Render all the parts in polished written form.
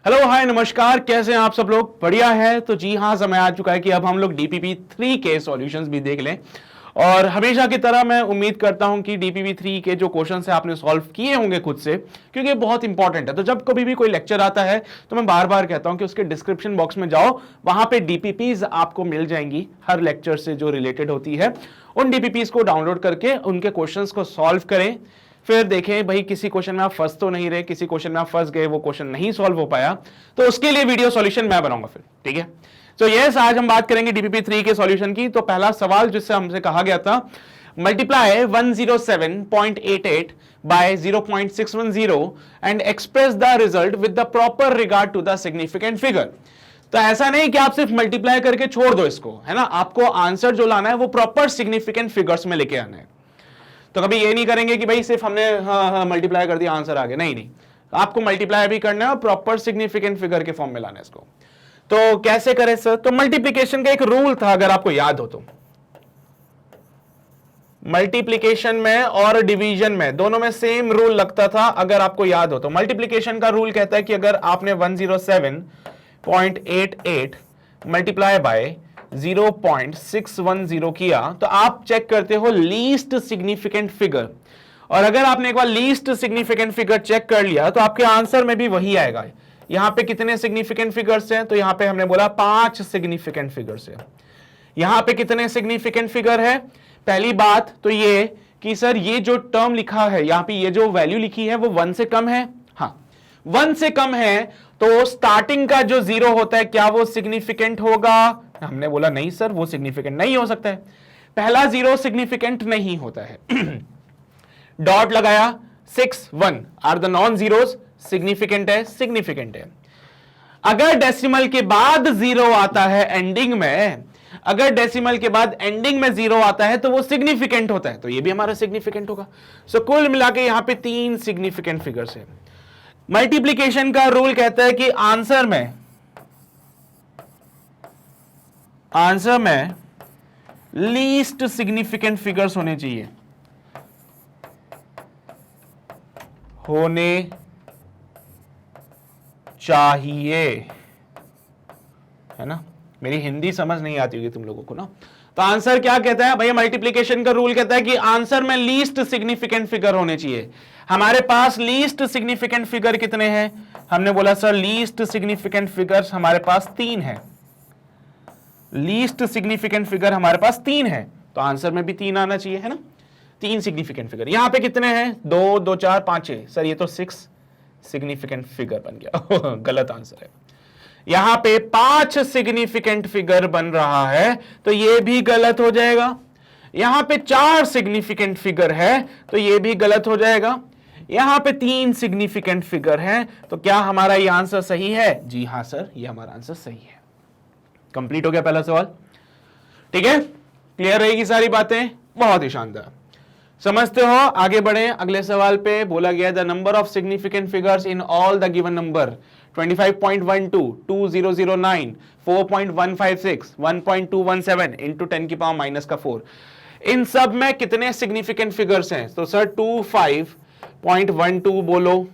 Hello hi नमस्कार, कैसे हैं आप सब लोग? बढ़िया है। तो जी हाँ, समय आ चुका है कि अब हम लोग DPP3 के सॉल्यूशंस भी देख लें। और हमेशा की तरह मैं उम्मीद करता हूं कि DPP3 के जो क्वेश्चंस है आपने सॉल्व किए होंगे खुद से, क्योंकि ये बहुत इंपॉर्टेंट है। तो जब कभी भी कोई लेक्चर आता है तो मैं बार बार कहता हूं कि उसके डिस्क्रिप्शन बॉक्स में जाओ, वहां पे DPPs आपको मिल जाएंगी हर लेक्चर से जो रिलेटेड होती है। उन DPPs को डाउनलोड करके उनके क्वेश्चंस को सॉल्व करें, फिर देखें भाई किसी क्वेश्चन में आप फंस तो नहीं रहे, किसी क्वेश्चन में आप फंस गए, वो क्वेश्चन नहीं सॉल्व हो पाया, तो उसके लिए वीडियो सॉल्यूशन मैं बनाऊंगा फिर। ठीक है, तो यस, आज हम बात करेंगे DPP3 के सॉल्यूशन की। तो पहला सवाल जिससे हमसे कहा गया था, multiply 107.88 by 0.610 and express the result with the proper regard to the significant figure. तो ऐसा नहीं कि आप सिर्फ मल्टीप्लाई करके छोड़ दो इसको, है ना, आपको आंसर जो लाना है वो प्रॉपर सिग्निफिकेंट फिगर्स में लेके आना है। तो कभी ये नहीं करेंगे कि भाई सिर्फ हमने हाँ मल्टीप्लाई कर दिया आंसर आ गया, नहीं नहीं, आपको मल्टीप्लाई भी करना है और प्रॉपर सिग्निफिकेंट फिगर के फॉर्म में लाना है इसको। तो कैसे करें सर? तो मल्टीप्लिकेशन का एक रूल था, अगर आपको याद हो तो, मल्टीप्लिकेशन में और डिवीजन में दोनों में सेम रूल लगता था। अगर आपको याद हो तो मल्टीप्लिकेशन का रूल कहता है कि अगर आपने 107.88 मल्टीप्लाई बाय 0.610 किया तो आप चेक करते हो लीस्ट सिग्निफिकेंट फिगर। और अगर आपने एक बार लीस्ट सिग्निफिकेंट फिगर चेक कर लिया तो आपके आंसर में भी वही आएगा। यहां पे कितने सिग्निफिकेंट फिगर्स हैं? तो यहां पे हमने बोला 5 सिग्निफिकेंट फिगर्स हैं। यहां पे कितने सिग्निफिकेंट फिगर है? पहली बात तो ये कि सर ये जो टर्म लिखा है यहां पे, ये जो वैल्यू लिखी है वो 1 से कम है। हाँ, 1 से कम है तो स्टार्टिंग का जो 0 होता है क्या वो सिग्निफिकेंट होगा? हमने बोला नहीं सर, वो सिग्निफिकेंट नहीं हो सकता है। पहला 0 सिग्निफिकेंट नहीं होता है। डॉट लगाया, 6 1 are the non zeros, significant है, सिग्निफिकेंट है। अगर डेसिमल के बाद 0 आता है एंडिंग में, अगर डेसिमल के बाद एंडिंग में 0 आता है तो वो सिग्निफिकेंट होता है, तो ये भी हमारा सिग्निफिकेंट होगा। सो कुल मिला के यहां पे 3 सिग्निफिकेंट फिगर्स है। मल्टीप्लिकेशन का रूल कहता है कि आंसर में लीस्ट सिग्निफिकेंट फिगर्स होने चाहिए, है ना। मेरी हिंदी समझ नहीं आती होगी तुम लोगों को ना। तो आंसर क्या कहता है भैया? मल्टीप्लिकेशन का रूल कहता है कि आंसर में लीस्ट सिग्निफिकेंट फिगर होने चाहिए। हमारे पास लीस्ट सिग्निफिकेंट फिगर कितने हैं? हमने बोला सर लीस्ट सिग्निफिकेंट फिगर्स हमारे पास 3 है। लीस्ट सिग्निफिकेंट फिगर हमारे पास 3 है, तो आंसर में भी 3 आना चाहिए, है ना। 3 सिग्निफिकेंट फिगर। यहां पे कितने हैं? 2 2 4 5 6। सर ये तो 6 सिग्निफिकेंट फिगर बन गया। गलत आंसर है। यहां पे 5 सिग्निफिकेंट फिगर बन रहा है, तो ये भी गलत हो जाएगा। यहां पे 4 सिग्निफिकेंट फिगर है, तो ये भी गलत हो जाएगा। यहां पे 3 सिग्निफिकेंट फिगर है, तो क्या हमारा ये आंसर सही है? जी हां सर, ये हमारा आंसर सही है। कंप्लीट हो गया पहला सवाल। ठीक है, क्लियर रहेगी सारी बातें? बहुत ही शानदार, समझते हो। आगे बढ़े अगले सवाल पे। बोला गया the number of significant figures in all the given number 25.12, 2009, 4.156, 1.217 into 10 की पावर माइनस का 4। इन सब में कितने सिग्निफिकेंट फिगर्स हैं? तो सर 25.12 बोलो,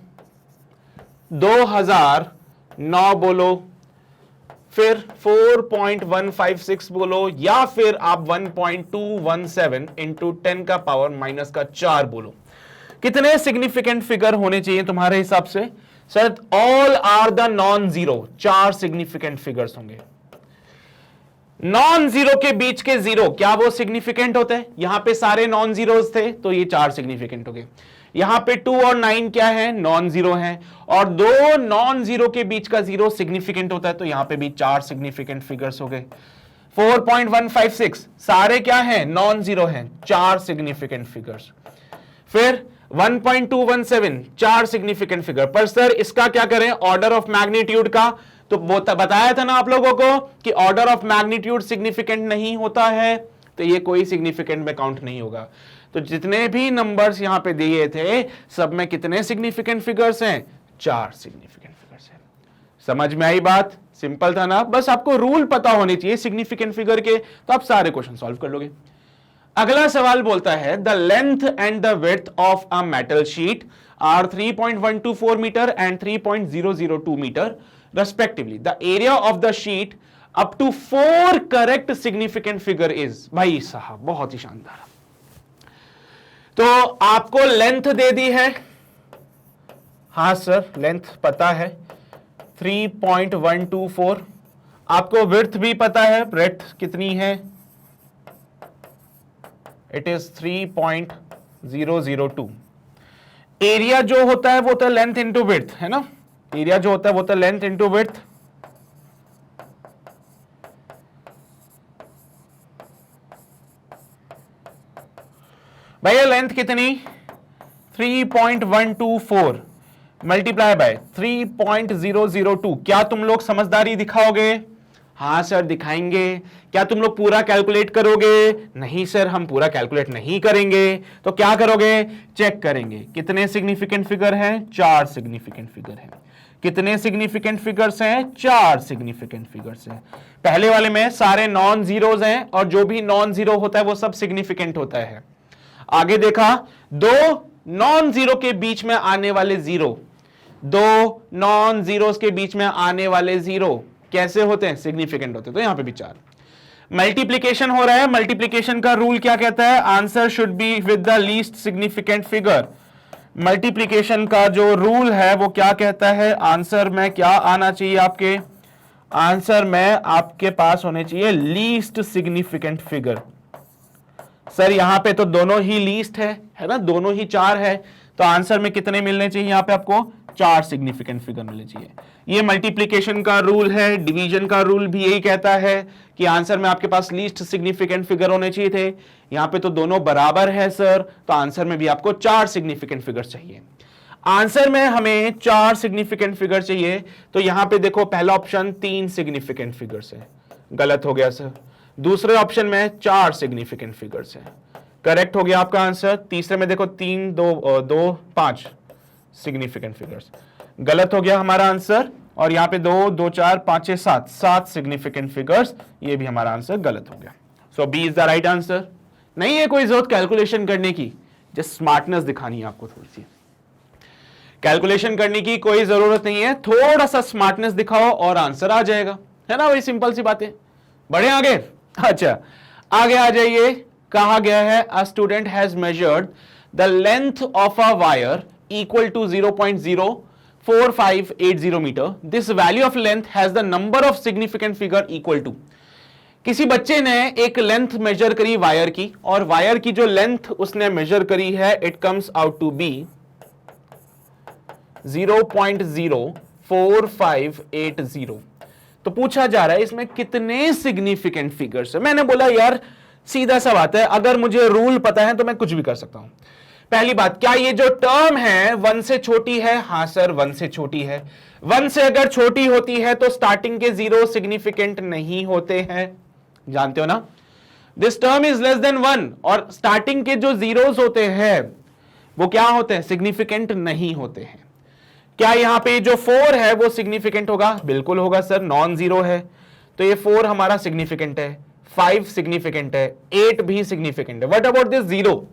2009 बोलो, फिर 4.156 बोलो, या फिर आप 1.217 इंटू 10 का पावर माइनस का 4 बोलो। कितने सिग्निफिकेंट फिगर होने चाहिए तुम्हारे हिसाब से? Sir all are the non zero, 4 significant figures होंगे। नॉन जीरो के बीच के 0 क्या वो सिग्निफिकेंट होते हैं? यहां पे सारे नॉन जीरोस थे, तो ये 4 सिग्निफिकेंट हो गए। यहां पे 2 और 9 क्या है? नॉन जीरो है। और 2 नॉन जीरो के बीच का 0 सिग्निफिकेंट होता है, तो यहां पे भी 4 सिग्निफिकेंट फिगर्स हो गए। 4.156 सारे क्या है? नॉन जीरो है, 4 सिग्निफिकेंट फिगर्स। फिर 1.217 4 सिग्निफिकेंट फिगर। पर सर इसका क्या करें ऑर्डर ऑफ मैग्नीट्यूड का? तो वो बताया था ना आप लोगों को कि ऑर्डर ऑफ मैग्नीट्यूड सिग्निफिकेंट नहीं होता है, तो ये कोई सिग्निफिकेंट में काउंट नहीं होगा। तो जितने भी नंबर्स यहां पे दिए थे सब में कितने सिग्निफिकेंट फिगर्स हैं? 4 सिग्निफिकेंट फिगर्स हैं। समझ में आई बात? सिंपल था ना। बस आपको रूल पता होने चाहिए सिग्निफिकेंट फिगर के, तो आप सारे क्वेश्चन सॉल्व कर लोगे। अगला सवाल बोलता है the length and the width of a metal sheet are 3.124 meter and 3.002 meter respectively. The area of the sheet up to 4 correct significant figure is, भाई साहब बहुत ही शानदार। तो आपको लेंथ दे दी है, हाँ सर लेंथ पता है 3.124, आपको विड्थ भी पता है, ब्रेड्थ कितनी है, इट इज 3.002। एरिया जो होता है वो होता है लेंथ इंटू विड्थ, है ना, एरिया जो होता है वो होता है लेंथ इंटू विड्थ। भैया लेंथ कितनी 3.124 मल्टीप्लाई बाय 3.002। क्या तुम लोग समझदारी दिखाओगे? हाँ सर दिखाएंगे। क्या तुम लोग पूरा कैलकुलेट करोगे? नहीं सर हम पूरा कैलकुलेट नहीं करेंगे। तो क्या करोगे? चेक करेंगे कितने सिग्निफिकेंट फिगर हैं, 4 सिग्निफिकेंट फिगर हैं। कितने सिग्निफिकेंट फिगर्स हैं? 4 सिग्निफिकेंट फिगर्स हैं। पहले वाले में सारे नॉन जीरोज हैं और जो भी नॉन जीरो होता है वो सब सिग्निफिकेंट होता है। आगे देखा, 2 नॉन जीरो के बीच में आने वाले जीरो, 2 नॉन जीरोस के बीच में आने वाले जीरो कैसे होते हैं? सिग्निफिकेंट होते हैं। तो यहां पे भी 4। मल्टीप्लीकेशन हो रहा है, मल्टीप्लीकेशन का रूल क्या कहता है? Answer should be with the least significant figure. Multiplication का जो रूल है वो क्या कहता है? आंसर में क्या आना चाहिए? आपके आंसर में आपके पास होने चाहिए लीस्ट सिग्निफिकेंट फिगर। सर यहां पे तो दोनों ही लीस्ट है ना, दोनों ही 4 है, तो आंसर में कितने मिलने चाहिए? यहां पे आपको 4 सिग्निफिकेंट फिगर मिलने चाहिए। ये मल्टीप्लिकेशन का रूल है। डिवीजन का रूल भी यही कहता है कि आंसर में आपके पास लीस्ट सिग्निफिकेंट फिगर होने चाहिए थे। यहां पे तो दोनों बराबर है सर, तो आंसर में भी आपको 4 सिग्निफिकेंट फिगर चाहिए। आंसर में हमें 4 सिग्निफिकेंट फिगर चाहिए, तो यहां पे देखो पहला ऑप्शन 3 सिग्निफिकेंट फिगर्स है, गलत हो गया सर। दूसरे ऑप्शन में 4 सिग्निफिकेंट फिगर्स है, करेक्ट हो गया आपका आंसर। तीसरे में देखो 3 2 5 सिग्निफिकेंट फिगर्स, गलत हो गया हमारा आंसर। और यहां पे 2 2 4 5 6 7 सिग्निफिकेंट फिगर्स, ये भी हमारा आंसर गलत हो गया। So B is the right answer. नहीं है कोई जरूरत कैलकुलेशन करने की, जस्ट स्मार्टनेस दिखानी है आपको, थोड़ी सी कैलकुलेशन करने की कोई जरूरत नहीं है, थोड़ा सा स्मार्टनेस दिखाओ और आंसर आ जाएगा, है ना। वही सिंपल सी बातें। बढ़े आगे? अच्छा आगे आ जाइए। कहा गया है a student has measured the length of a wire equal to 0.04580 meter. This value of length has the number of significant figure equal to. किसी बच्चे ने एक लेंथ मेजर करी वायर की, और वायर की जो लेंथ उसने मेजर करी है it comes out to be 0.04580। तो पूछा जा रहा है इसमें कितने सिग्निफिकेंट फिगर्स है। मैंने बोला यार सीधा सा बात है, अगर मुझे रूल पता है तो मैं कुछ भी कर सकता हूं। पहली बात, क्या ये जो टर्म है 1 से छोटी है? हाँ सर 1 से छोटी है। 1 से अगर छोटी होती है तो स्टार्टिंग के 0 सिग्निफिकेंट नहीं होते हैं, जानते हो ना। This term is less than 1, और स्टार्टिंग के जो जीरोस होते हैं वो क्या होते हैं? सिग्निफिकेंट नहीं होते हैं। क्या यहां पे जो 4 है वो सिग्निफिकेंट होगा? बिल्कुल होगा सर, नॉन जीरो है, तो ये 4 हमारा सिग्निफिकेंट है, 5 सिग्निफिकेंट है, 8 भी सिग्निफिकेंट है। What about this 0?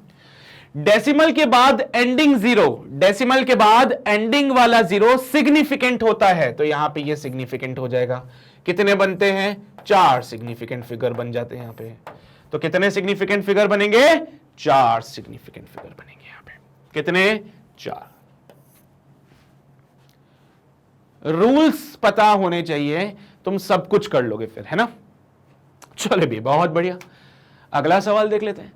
डेसिमल के बाद एंडिंग 0, डेसिमल के बाद एंडिंग वाला 0 सिग्निफिकेंट होता है, तो यहां पे ये सिग्निफिकेंट हो जाएगा। कितने बनते हैं? 4 सिग्निफिकेंट फिगर बन जाते हैं यहां पे। तो कितने सिग्निफिकेंट फिगर बनेंगे? 4 सिग्निफिकेंट फिगर बनेंगे यहां पे। कितने? 4। रूल्स पता होने चाहिए, तुम सब कुछ कर लोगे फिर, है ना। चलो भी बहुत बढ़िया। अगला सवाल देख लेते हैं।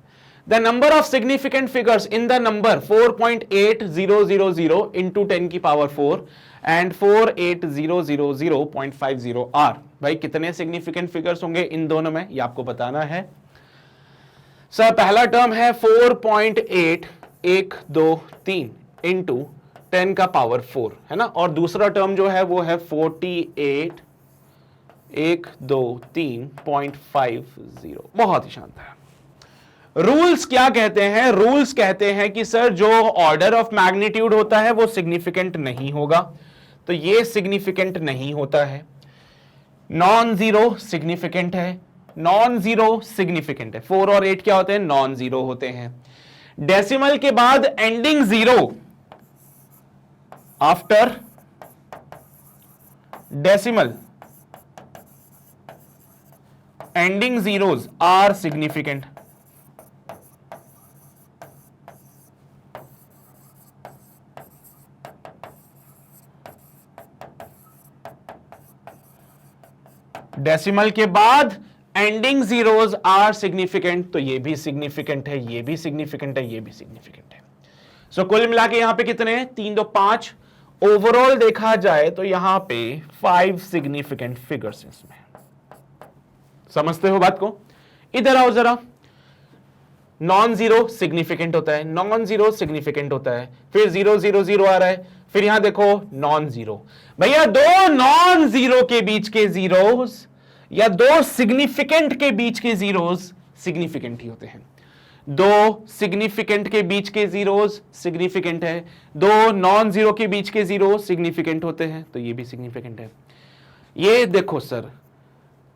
The number of significant figures in the number 4.8000 into 10 की पावर 4 and 48000.50 are। भाई कितने सिग्निफिकेंट फिगर्स होंगे इन दोनों में, ये आपको बताना है। सर पहला टर्म है 4.8123 into 10 का पावर 4, है ना। और दूसरा टर्म जो है वो है 48,123.50। बहुत ही शानदार। रूल्स क्या कहते हैं? रूल्स कहते हैं कि सर जो ऑर्डर ऑफ मैग्नीट्यूड होता है वो सिग्निफिकेंट नहीं होगा, तो ये सिग्निफिकेंट नहीं होता है। नॉन जीरो सिग्निफिकेंट है, नॉन जीरो सिग्निफिकेंट है। 4 और 8 क्या होते हैं? नॉन जीरो होते हैं। डेसिमल के बाद ending 0 after decimal ending zeros are significant. Decimal के बाद एंडिंग जीरोज आर सिग्निफिकेंट, तो ये भी सिग्निफिकेंट है, ये भी सिग्निफिकेंट है, ये भी सिग्निफिकेंट है। सो कुल मिला के यहां पे कितने हैं? 3 2 5। ओवरऑल देखा जाए तो यहां पे 5 सिग्निफिकेंट फिगर्स हैं इसमें। समझते हो बात को? इधर आओ जरा। नॉन जीरो सिग्निफिकेंट होता है, नॉन जीरो सिग्निफिकेंट होता है, फिर 0 0 0 आ रहा है, फिर यहां देखो नॉन जीरो। भैया दो नॉन जीरो के बीच के जीरोस या दो सिग्निफिकेंट के बीच के जीरोस सिग्निफिकेंट ही होते हैं। दो सिग्निफिकेंट के बीच के जीरोस सिग्निफिकेंट है, दो नॉन जीरो के बीच के जीरो सिग्निफिकेंट होते हैं, तो ये भी सिग्निफिकेंट है। ये देखो sir,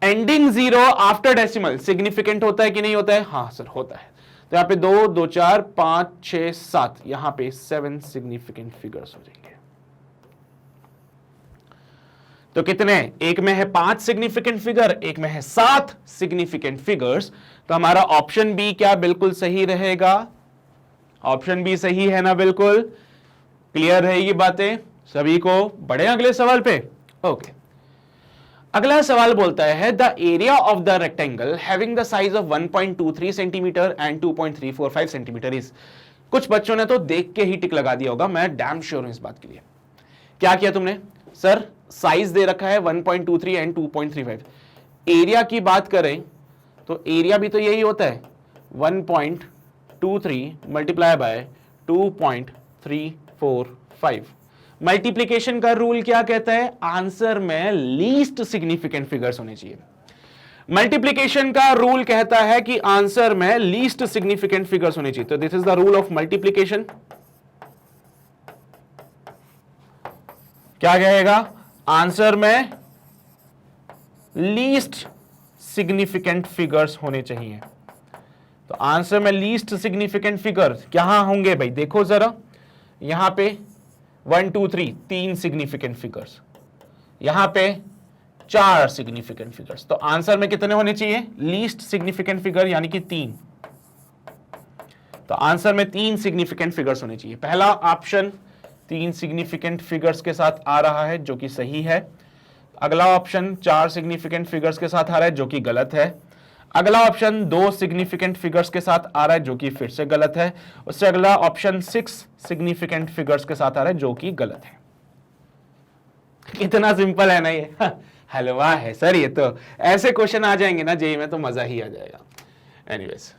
ending zero after decimal significant होता है कि नहीं होता है? हाँ सर होता है। तो यहां पे 2 2 4 5 6 7, यहां पे 7 सिग्निफिकेंट फिगर्स हो जाएंगे। तो कितने? एक में है 5 सिग्निफिकेंट फिगर, एक में है 7 सिग्निफिकेंट फिगर्स। तो हमारा ऑप्शन बी क्या बिल्कुल सही रहेगा? ऑप्शन बी सही है ना? बिल्कुल क्लियर है ये बातें सभी को? बढ़े अगले सवाल पे। ओके, अगला सवाल बोलता है the area of the rectangle having the size of 1.23 centimetre and 2.345 centimetre is. कुछ बच्चों ने तो देख के ही टिक लगा दिया होगा, मैं डैम श्योर हूं इस बात के लिए। क्या किया तुमने? सर साइज दे रखा है 1.23 एंड 2.35। एरिया की बात करें तो एरिया भी तो यही होता है, 1.23 मल्टीप्लाई बाय 2.345। मल्टीप्लिकेशन का रूल क्या कहता है? आंसर में लीस्ट सिग्निफिकेंट फिगर्स होने चाहिए। मल्टीप्लिकेशन का रूल कहता है कि आंसर में लीस्ट सिग्निफिकेंट फिगर्स होने चाहिए। तो this is the rule of multiplication. क्या कहेगा? आंसर में लीस्ट सिग्निफिकेंट फिगर्स होने चाहिए। तो आंसर में लीस्ट सिग्निफिकेंट फिगर कहां होंगे भाई? देखो जरा, यहां पे 1 2 3 3 सिग्निफिकेंट फिगर्स, यहां पे 4 सिग्निफिकेंट फिगर्स। तो आंसर में कितने होने चाहिए? लीस्ट सिग्निफिकेंट फिगर यानी कि 3। तो आंसर में 3 सिग्निफिकेंट फिगर्स होने चाहिए। पहला ऑप्शन 3 सिग्निफिकेंट फिगर्स के साथ आ रहा है जो कि सही है। अगला ऑप्शन 4 सिग्निफिकेंट फिगर्स के साथ आ रहा है जो कि गलत है। अगला ऑप्शन 2 सिग्निफिकेंट फिगर्स के साथ आ रहा है जो कि फिर से गलत है। उससे अगला ऑप्शन 6 सिग्निफिकेंट फिगर्स के साथ आ रहा है जो कि गलत है। कितना सिंपल है ना ये? हलवा है सर ये तो। ऐसे क्वेश्चन आ जाएंगे ना जेईई में तो मजा ही आ जाएगा। एनीवेज,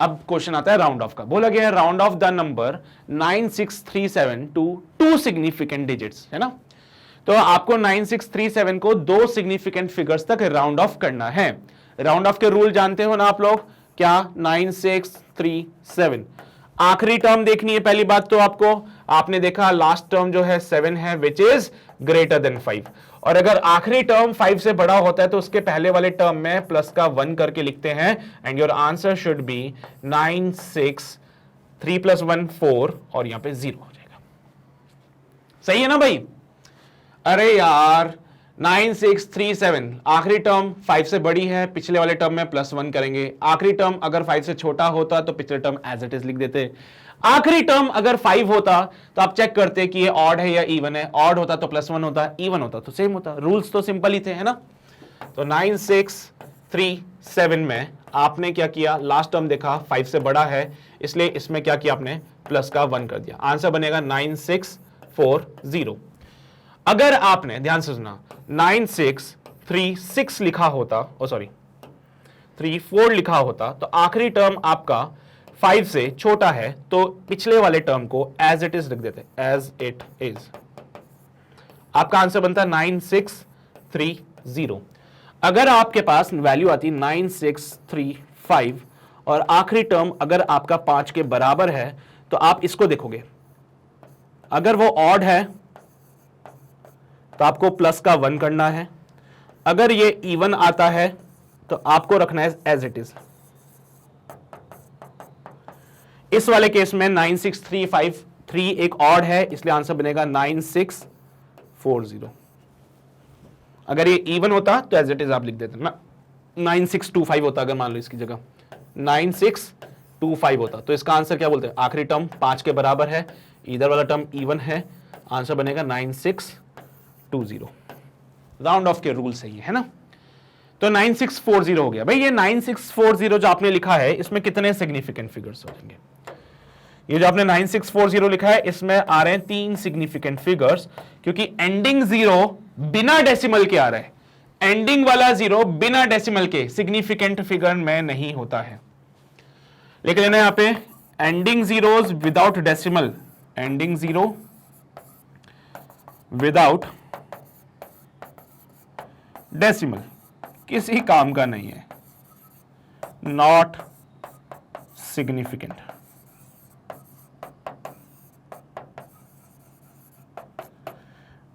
अब क्वेश्चन आता है राउंड ऑफ का। बोला गया है round off the number 9637 to 2 significant digits, है ना? तो आपको 9637 को 2 सिग्निफिकेंट फिगर्स तक राउंड ऑफ करना है। राउंड ऑफ के रूल जानते हो ना आप लोग? क्या? 9637 आखिरी टर्म देखनी है पहली बात तो आपको। आपने देखा लास्ट टर्म जो है 7 है विच इज ग्रेटर देन 5, और अगर आखिरी टर्म 5 से बड़ा होता है तो उसके पहले वाले टर्म में प्लस का 1 करके लिखते हैं and your answer should be 96 3 + 1 4 और यहां पे 0 हो जाएगा। सही है ना भाई? अरे यार 9637 आखिरी टर्म 5 से बड़ी है, पिछले वाले टर्म में +1 करेंगे। आखिरी टर्म अगर 5 से छोटा होता तो पिछले टर्म एज इट इज लिख देते। आखिरी टर्म अगर 5 होता तो आप चेक करते कि ये ऑड है या इवन है। ऑड होता तो +1 होता, इवन होता तो सेम होता। रूल्स तो सिंपल ही थे, है ना? तो 9637 में आपने क्या किया? लास्ट टर्म देखा 5 से बड़ा है, इसलिए इसमें क्या किया आपने? प्लस का 1 कर दिया। आंसर बनेगा 9640। अगर आपने ध्यान से सुना 9636 लिखा होता, 34 लिखा होता, तो आखिरी टर्म आपका 5 से छोटा है तो पिछले वाले टर्म को एज इट इज लिख देते, एज इट इज। आपका आंसर बनता 9630। अगर आपके पास वैल्यू आती 9635 और आखिरी टर्म अगर आपका 5 के बराबर है तो आप इसको देखोगे, अगर वो ऑड है तो आपको प्लस का 1 करना है, अगर ये इवन आता है तो आपको रखना है एज इट इज। इस वाले केस में 9635 3 एक ऑड है, इसलिए आंसर बनेगा 9640। अगर ये इवन होता तो एज इट इज आप लिख देते ना, 9625 होता अगर मान लो इसकी जगह 9625 होता, तो इसका आंसर क्या बोलते हैं, आखिरी टर्म 5 के बराबर है, इधर वाला टर्म इवन है, आंसर बनेगा 9620। राउंड ऑफ के रूल सही है ना। तो 9640 हो गया। भाई ये 9640 जो आपने लिखा है इसमें कितने सिग्निफिकेंट फिगर्स हो जाएंगे? ये जो आपने 9640 लिखा है इसमें आ रहे हैं 3 सिग्निफिकेंट फिगर्स, क्योंकि एंडिंग 0 बिना डेसिमल के आ रहा है। एंडिंग वाला 0 बिना डेसिमल के सिग्निफिकेंट फिगर में नहीं होता है। लिख लेना यहां पे ending zeros without decimal, ending 0 without decimal किसी काम का नहीं है, नॉट सिग्निफिकेंट।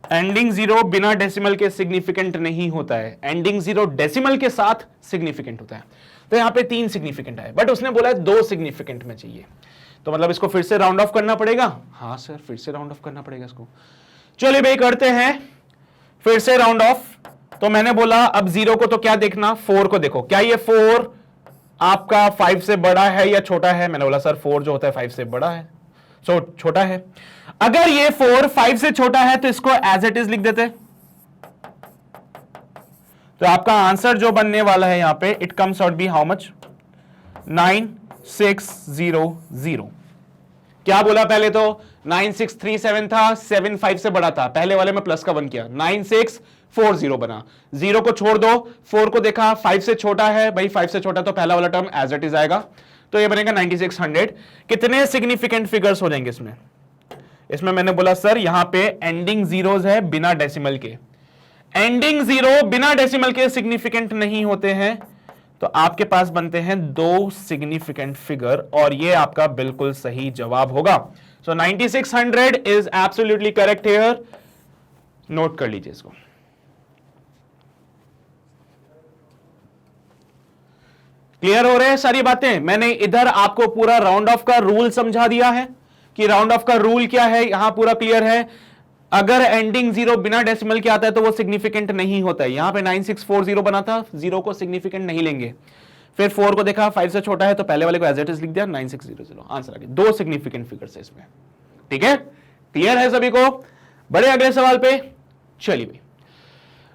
एंडिंग 0 बिना डेसिमल के सिग्निफिकेंट नहीं होता है, एंडिंग 0 डेसिमल के साथ सिग्निफिकेंट होता है। तो यहां पे 3 सिग्निफिकेंट है, बट उसने बोला है 2 सिग्निफिकेंट में चाहिए, तो मतलब इसको फिर से राउंड ऑफ करना पड़ेगा। हाँ सर, फिर से राउंड ऑफ करना पड़ेगा इसको। चलिए भाई करते हैं फिर से राउंड ऑफ। तो मैंने बोला अब 0 को तो क्या देखना, 4 को देखो, क्या ये 4 आपका 5 से बड़ा है या छोटा है? मैंने बोला सर 4 जो होता है 5 से बड़ा है, छोटा है। अगर ये 4 5 से छोटा है तो इसको एज इट इज लिख देते, तो आपका आंसर जो बनने वाला है यहां पे it comes out be how much, 9600। क्या बोला पहले तो 9637 था, 7 5 से बड़ा था, पहले वाले में प्लस का 1 किया, 9640 बना। 0 को छोड़ दो, 4 को देखा 5 से छोटा है, भाई 5 से छोटा तो पहला वाला टर्म एज इट इज आएगा, तो ये बनेगा 9600। कितने सिग्निफिकेंट फिगर्स हो जाएंगे इसमें? इसमें मैंने बोला सर यहां पे एंडिंग जीरोस है बिना डेसिमल के, एंडिंग 0 बिना डेसिमल के सिग्निफिकेंट नहीं होते हैं, तो आपके पास बनते हैं 2 सिग्निफिकेंट फिगर, और ये आपका बिल्कुल सही जवाब होगा। सो 9600 is absolutely correct here, note कर लीजिए इसको। क्लियर हो रहे हैं सारी बातें? मैंने इधर आपको पूरा राउंड ऑफ का रूल समझा दिया है कि राउंड ऑफ का रूल क्या है, यहां पूरा क्लियर है। अगर एंडिंग 0 बिना डेसिमल के आता है तो वो सिग्निफिकेंट नहीं होता है। यहां पे 9640 बना था, 0 को सिग्निफिकेंट नहीं लेंगे। फिर 4 को देखा 5 से छोटा है तो पहले वाले को एज इट इज लिख दिया, 9600 आंसर आ गया। 2 सिग्निफिकेंट फिगर्स है इसमें, ठीक है? क्लियर है सभी को? बड़े अगले सवाल पे चलिए भाई।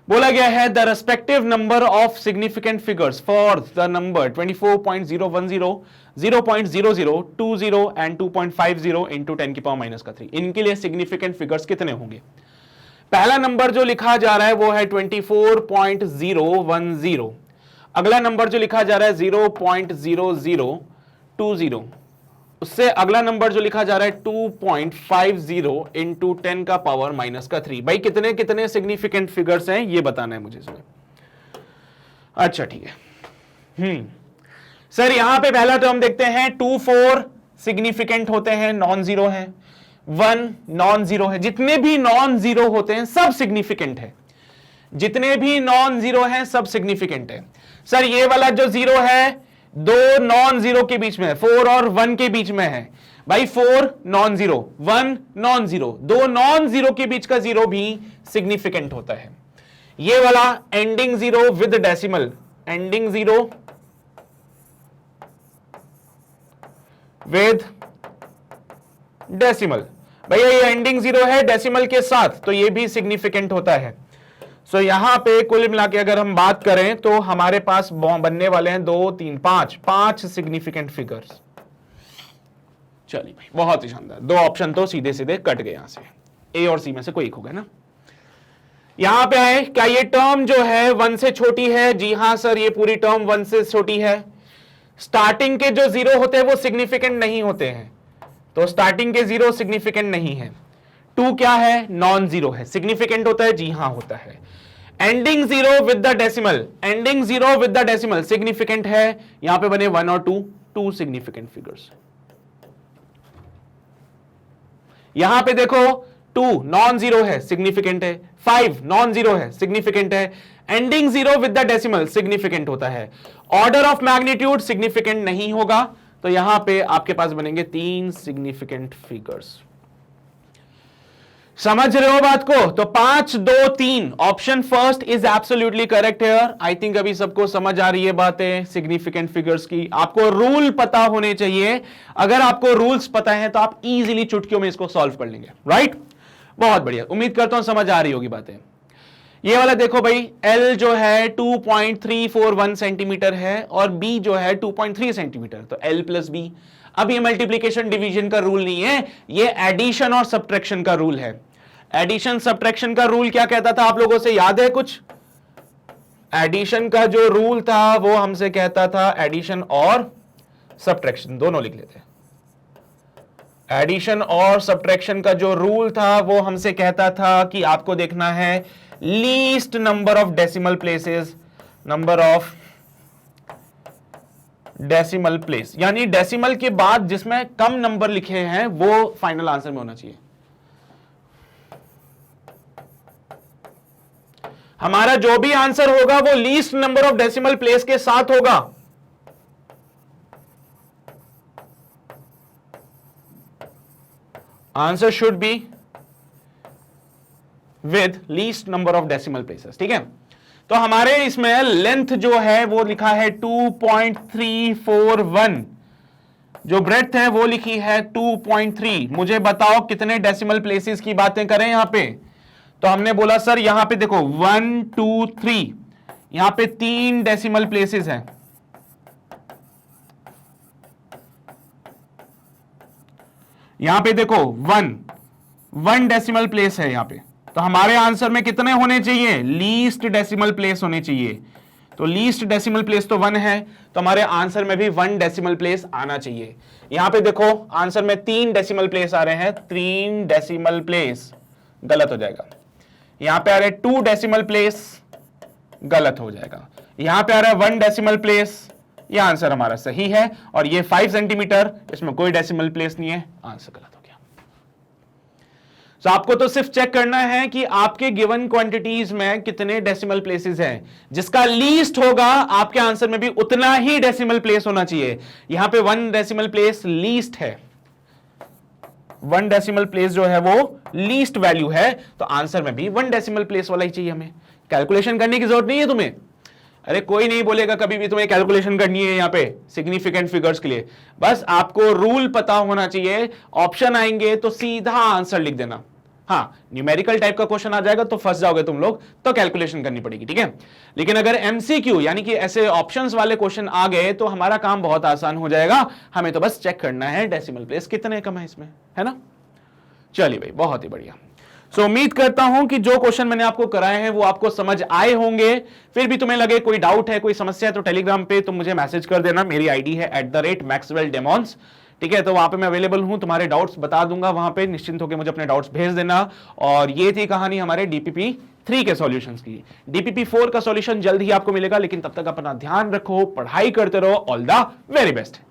बोला गया है the respective number of significant figures for the number 24.010, 0.00, 20 and 2.50 into 10 की पावर -3। इनके लिए सिग्निफिकेंट फिगर्स कितने होंगे? पहला नंबर जो लिखा जा रहा है वो है 24.010। अगला नंबर जो लिखा जा रहा है 0.0020। उससे अगला नंबर जो लिखा जा रहा है 2.50 इंटू 10 का पावर -3। भाई कितने कितने सिग्निफिकेंट फिगर्स हैं ये बताना है मुझे इसमें। अच्छा ठीक है। सर यहां पे पहला टर्म देखते हैं, 2 4 सिग्निफिकेंट होते हैं, नॉन जीरो है, 1 नॉन जीरो है। जितने भी नॉन जीरो होते हैं सब सिग्निफिकेंट है, जितने भी नॉन जीरो हैं सब सिग्निफिकेंट है। सर ये वाला जो 0 है 2 नॉन जीरो के बीच में है, 4 और 1 के बीच में है। भाई 4 non zero, 1 non zero, 2 non zero के बीच का 0 भी सिग्निफिकेंट होता है। ये वाला ending 0 with decimal, ending 0 with decimal, भैया ये एंडिंग 0 है डेसिमल के साथ, तो ये भी सिग्निफिकेंट होता है। सो यहां पे कुल मिला के अगर हम बात करें तो हमारे पास बनने वाले हैं 2 3 5 सिग्निफिकेंट फिगर्स। चलिए भाई बहुत ही शानदार, 2 ऑप्शन तो सीधे सीधे कट गए, यहां से ए और सी में से कोई एक होगा ना। यहां पे आए, क्या ये टर्म जो है 1 से छोटी है? जी हां सर, ये पूरी टर्म 1 से छोटी है। स्टार्टिंग के जो 0 होते हैं वो सिग्निफिकेंट नहीं होते हैं, तो स्टार्टिंग के 0 सिग्निफिकेंट नहीं है। 2 क्या है? नॉन जीरो है। सिग्निफिकेंट होता है? जी हां होता है। Ending 0 with the decimal, ending 0 with the decimal significant है। यहां पे बने 1 और 2 सिग्निफिकेंट फिगर्स। यहां पे देखो 2 नॉन जीरो है, सिग्निफिकेंट है। 5 नॉन जीरो है, सिग्निफिकेंट है। Ending 0 with the decimal significant होता है। ऑर्डर ऑफ मैग्नीट्यूड सिग्निफिकेंट नहीं होगा, तो यहां पे आपके पास बनेंगे 3 सिग्निफिकेंट फिगर्स। समझ रहे हो बात को? तो 5 2 3 option first is absolutely correct here. I think अभी सबको समझ आ रही है बातें सिग्निफिकेंट फिगर्स की। आपको रूल पता होने चाहिए। अगर आपको रूल्स पता है तो आप इजीली चुटकियों में इसको सॉल्व कर लेंगे, राइट? बहुत बढ़िया, उम्मीद करता हूं समझ आ रही होगी बातें। ये वाला देखो भाई, L जो है 2.341 सेंटीमीटर है और B जो है 2.3 सेंटीमीटर, तो L प्लस B। अब ये मल्टीप्लीकेशन डिवीजन का रूल नहीं है, ये एडिशन और सब्ट्रैक्शन का रूल है। एडिशन सब्ट्रैक्शन का रूल क्या कहता था आप लोगों से याद है कुछ? एडिशन का जो रूल था वो हमसे कहता था, एडिशन और सब्ट्रैक्शन दोनों लिख लेते हैं। एडिशन और सब्ट्रैक्शन का जो रूल था वो हमसे कहता था कि आपको देखना है least number of decimal places, number of decimal place, यानी डेसिमल के बाद जिसमें कम नंबर लिखे हैं वो फाइनल आंसर में होना चाहिए। हमारा जो भी आंसर होगा वो least number of decimal place के साथ होगा। Answer should be with least number of decimal places, ठीक है? तो हमारे इसमें लेंथ जो है वो लिखा है 2.341, जो ब्रेड्थ है वो लिखी है 2.3। मुझे बताओ कितने डेसिमल प्लेसेस की बातें करें यहां पे? तो हमने बोला सर यहां पे देखो 1 2 3, यहां पे 3 डेसिमल प्लेसेस हैं। यहां पे देखो 1 डेसिमल प्लेस है यहां पे, तो हमारे आंसर में कितने होने चाहिए? लीस्ट डेसिमल प्लेस होने चाहिए। तो लीस्ट डेसिमल प्लेस तो 1 है, तो हमारे आंसर में भी 1 डेसिमल प्लेस आना चाहिए। यहां पे देखो आंसर में 3 डेसिमल प्लेस आ रहे हैं, 3 डेसिमल प्लेस गलत हो जाएगा। यहां पे आ रहे 2 डेसिमल प्लेस गलत हो जाएगा। यहां पे आ रहा है 1 डेसिमल प्लेस, ये आंसर हमारा सही है। और ये 5 सेंटीमीटर, इसमें कोई डेसिमल प्लेस नहीं है, आंसर गलत हो गया। तो आपको तो सिर्फ चेक करना है कि आपके गिवन क्वांटिटीज में कितने डेसिमल प्लेसेस हैं। जिसका लीस्ट होगा आपके आंसर में भी उतना ही डेसिमल प्लेस होना चाहिए। यहां पे 1 डेसिमल प्लेस लीस्ट है, 1 डेसिमल प्लेस जो है वो लीस्ट वैल्यू है, तो आंसर में भी 1 डेसिमल प्लेस वाला ही चाहिए। हमें कैलकुलेशन करने की जरूरत नहीं है तुम्हें। अरे कोई नहीं बोलेगा कभी भी तुम्हें कैलकुलेशन करनी है यहां पे सिग्निफिकेंट फिगर्स के लिए। बस आपको रूल पता होना चाहिए। ऑप्शन आएंगे तो सीधा आंसर लिख देना। हाँ, न्यूमेरिकल टाइप का क्वेश्चन आ जाएगा तो फंस जाओगे तुम लोग, तो कैलकुलेशन करनी पड़ेगी, ठीक है? लेकिन अगर एमसीक्यू यानी कि ऐसे ऑप्शंस वाले क्वेश्चन आ गए तो हमारा काम बहुत आसान हो जाएगा। हमें तो बस चेक करना है डेसिमल प्लेस कितने कम है इसमें, है ना? चलिए भाई, बहुत ही बढ़िया। सो उम्मीद करता हूं कि जो क्वेश्चन मैंने आपको कराए हैं वो आपको समझ आए होंगे। फिर भी तुम्हें लगे कोई डाउट है, कोई समस्या है, तो टेलीग्राम पे तुम मुझे मैसेज कर देना। मेरी आईडी है @maxwelldemons, ठीक है? तो वहां पे मैं अवेलेबल हूं, तुम्हारे डाउट्स बता दूंगा वहां पे, निश्चिंत होकर मुझे अपने डाउट्स भेज देना। और ये थी कहानी हमारे DPP 3 के सॉल्यूशंस की। DPP 4 का सॉल्यूशन जल्द ही आपको मिलेगा, लेकिन तब तक अपना ध्यान रखो, पढ़ाई करते रहो। All the very best.